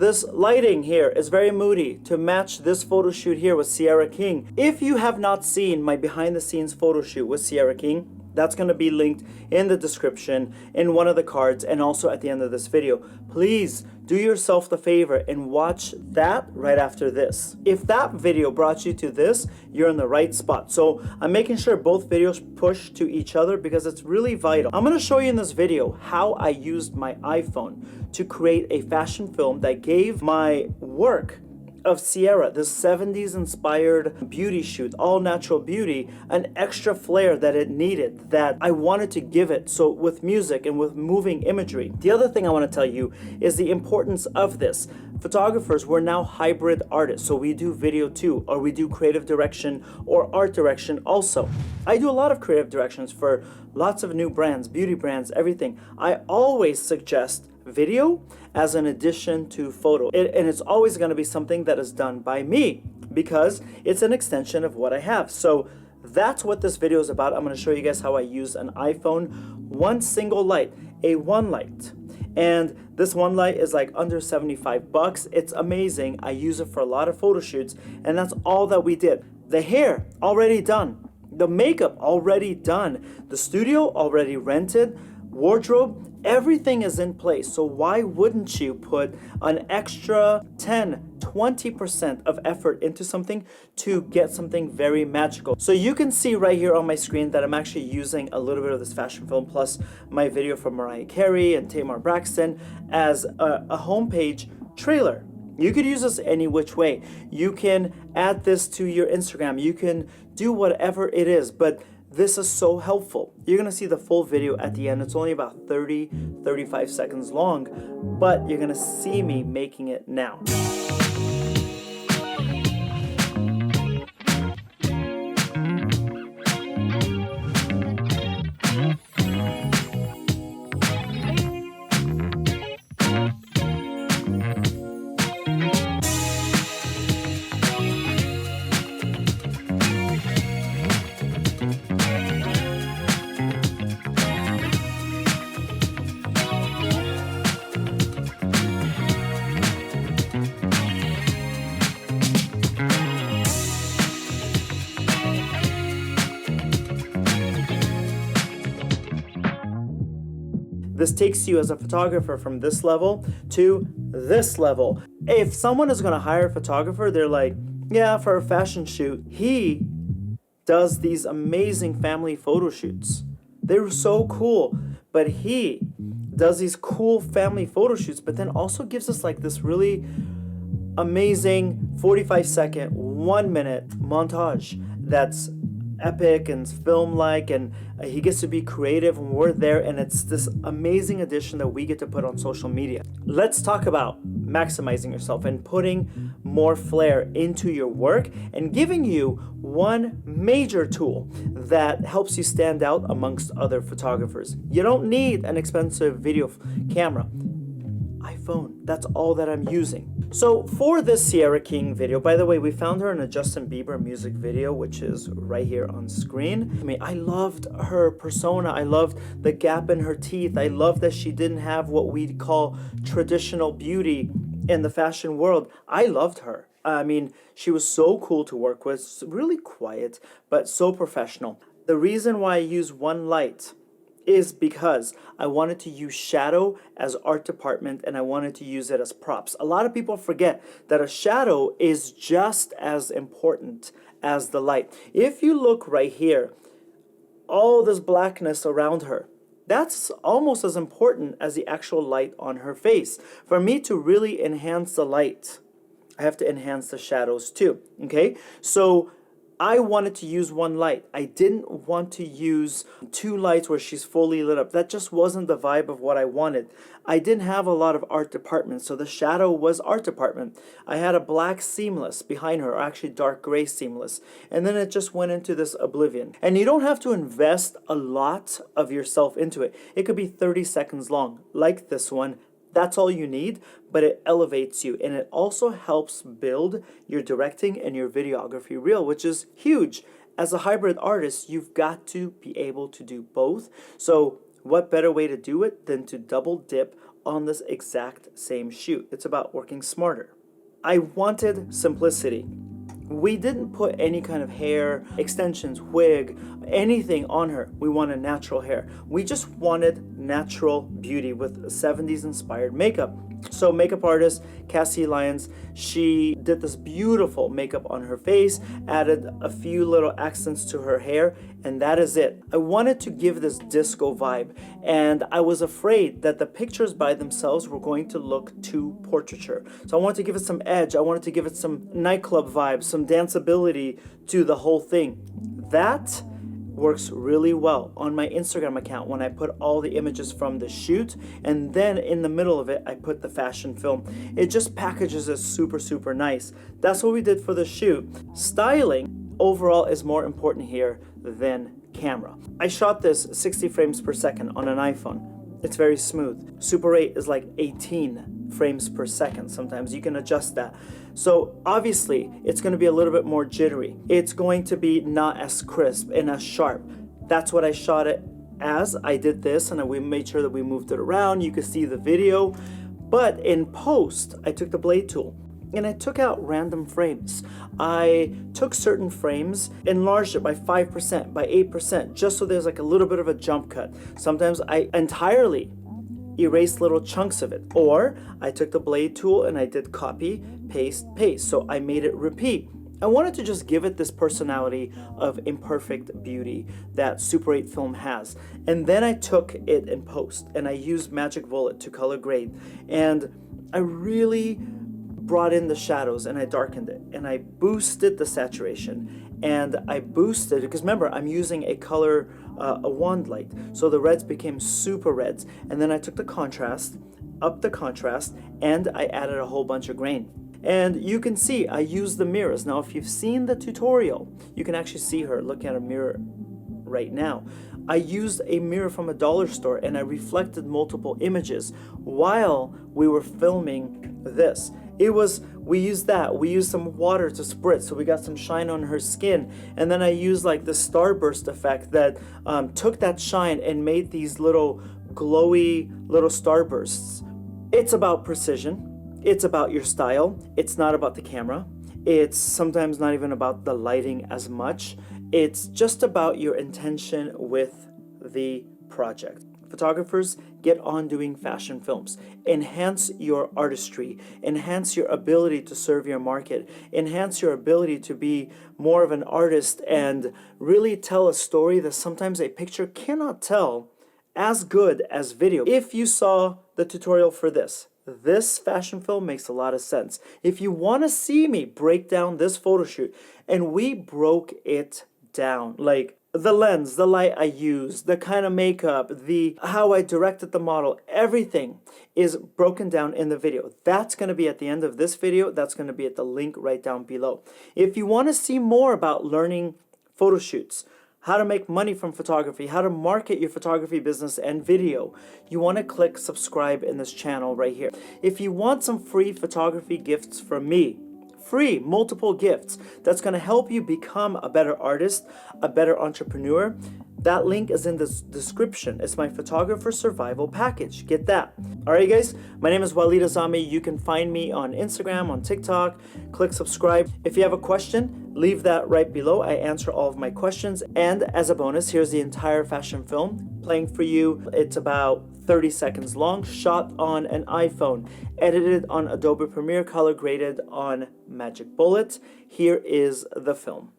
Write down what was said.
This lighting here is very moody to match this photo shoot here with Sierra King. If you have not seen my behind the scenes photo shoot with Sierra King, that's going to be linked in the description, in one of the cards, and also at the end of this video. Please do yourself the favor and watch that right after this. If that video brought you to this, you're in the right spot. So I'm making sure both videos push to each other because it's really vital. I'm going to show you in this video how I used my iPhone to create a fashion film that gave my work of Sierra, this 70s inspired beauty shoot, all natural beauty, an extra flair that it needed, that I wanted to give it. So with music and with moving imagery. The other thing I want to tell you is the importance of this. Photographers, we're now hybrid artists, so we do video too, or we do creative direction or art direction also. I do a lot of creative directions for lots of new brands, beauty brands, everything. I always suggest video as an addition to photo, and it's always going to be something that is done by me because it's an extension of what I have. So that's what this video is about. I'm going to show you guys how I use an iPhone, one single light, a one light. And this one light is like under 75 bucks. It's amazing. I use it for a lot of photo shoots, and that's all that we did. The hair already done, the makeup already done, the studio already rented, wardrobe, everything is in place. So why wouldn't you put an extra 10-20% of effort into something to get something very magical? So you can see right here on my screen that I'm actually using a little bit of this fashion film plus my video from Mariah Carey and Tamar Braxton as a homepage trailer. You could use this any which way. You can add this to your Instagram. You can do whatever it is, but this is so helpful. You're gonna see the full video at the end. It's only about 30-35 seconds long, but you're gonna see me making it now. This takes you as a photographer from this level to this level. If someone is going to hire a photographer, they're like, yeah, for a fashion shoot, he does these amazing family photo shoots. They're so cool, but he does these cool family photo shoots, but then also gives us like this really amazing 45-second, 1-minute montage that's epic and film-like, and he gets to be creative, and we're there, and it's this amazing addition that we get to put on social media. Let's talk about maximizing yourself and putting more flair into your work and giving you one major tool that helps you stand out amongst other photographers. You don't need an expensive video camera. iPhone, that's all that I'm using. So for this Sierra King video, by the way, we found her in a Justin Bieber music video, which is right here on screen. I mean, I loved her persona. I loved the gap in her teeth. I loved that she didn't have what we call traditional beauty in the fashion world. I loved her. I mean, she was so cool to work with, really quiet, but so professional. The reason why I use one light is because I wanted to use shadow as art department, and I wanted to use it as props. A lot of people forget that a shadow is just as important as the light. If you look right here, all this blackness around her, that's almost as important as the actual light on her face. For me to really enhance the light, I have to enhance the shadows too, okay? So I wanted to use one light. I didn't want to use two lights where she's fully lit up. That just wasn't the vibe of what I wanted. I didn't have a lot of art department, so the shadow was art department. I had a black seamless behind her, or actually dark gray seamless, and then it just went into this oblivion. And you don't have to invest a lot of yourself into it. It could be 30 seconds long, like this one. That's all you need, but it elevates you, and it also helps build your directing and your videography reel, which is huge. As a hybrid artist, you've got to be able to do both. So what better way to do it than to double dip on this exact same shoot. It's about working smarter. I wanted simplicity. We didn't put any kind of hair, extensions, wig, anything on her. We wanted natural hair. We just wanted natural beauty with 70s inspired makeup. So makeup artist Cassie Lyons, she did this beautiful makeup on her face, added a few little accents to her hair, and that is it. I wanted to give this disco vibe, and I was afraid that the pictures by themselves were going to look too portraiture. So I wanted to give it some edge. I wanted to give it some nightclub vibes, some danceability to the whole thing. That works really well on my Instagram account when I put all the images from the shoot, and then in the middle of it I put the fashion film. It just packages it super nice. That's what we did for the shoot. Styling overall is more important here than camera. I shot this 60 frames per second on an iPhone. It's very smooth. Super 8 is like 18 frames per second. Sometimes you can adjust that. So obviously it's going to be a little bit more jittery. It's going to be not as crisp and as sharp. That's what I shot it as. I did this and we made sure that we moved it around. You could see the video. But in post, I took the blade tool and I took out random frames. I took certain frames, enlarged it by 5%, by 8%, just so there's like a little bit of a jump cut. Sometimes I entirely erase little chunks of it. Or I took the blade tool and I did copy, paste, paste. So I made it repeat. I wanted to just give it this personality of imperfect beauty that Super 8 film has. And then I took it in post and I used Magic Bullet to color grade. And I really brought in the shadows and I darkened it. And I boosted the saturation. And I boosted, because remember, I'm using a color, a wand light. So the reds became super reds. And then I took the contrast, upped the contrast, and I added a whole bunch of grain. And you can see I use the mirrors. Now, if you've seen the tutorial, you can actually see her looking at a mirror right now. I used a mirror from a dollar store and I reflected multiple images while we were filming this. We used that. We used some water to spritz, so we got some shine on her skin. And then I used like the starburst effect that took that shine and made these little glowy little starbursts. It's about precision. It's about your style. It's not about the camera. It's sometimes not even about the lighting as much. It's just about your intention with the project. Photographers, get on doing fashion films. Enhance your artistry. Enhance your ability to serve your market. Enhance your ability to be more of an artist and really tell a story that sometimes a picture cannot tell as good as video. If you saw the tutorial for this fashion film makes a lot of sense. If you want to see me break down this photo shoot, and we broke it down, like the lens, the light I used, the kind of makeup, how I directed the model, everything is broken down in the video. That's going to be at the end of this video. That's going to be at the link right down below. If you want to see more about learning photo shoots, how to make money from photography, how to market your photography business and video, you want to click subscribe in this channel right here. If you want some free photography gifts from me, free multiple gifts that's going to help you become a better artist, a better entrepreneur, that link is in the description. It's my photographer survival package. Get that. All right, guys, my name is Walid Azami. You can find me on Instagram, on TikTok. Click subscribe. If you have a question, leave that right below. I answer all of my questions. And as a bonus, here's the entire fashion film playing for you. It's about 30 seconds long, shot on an iPhone, edited on Adobe Premiere, color graded on Magic Bullet. Here is the film.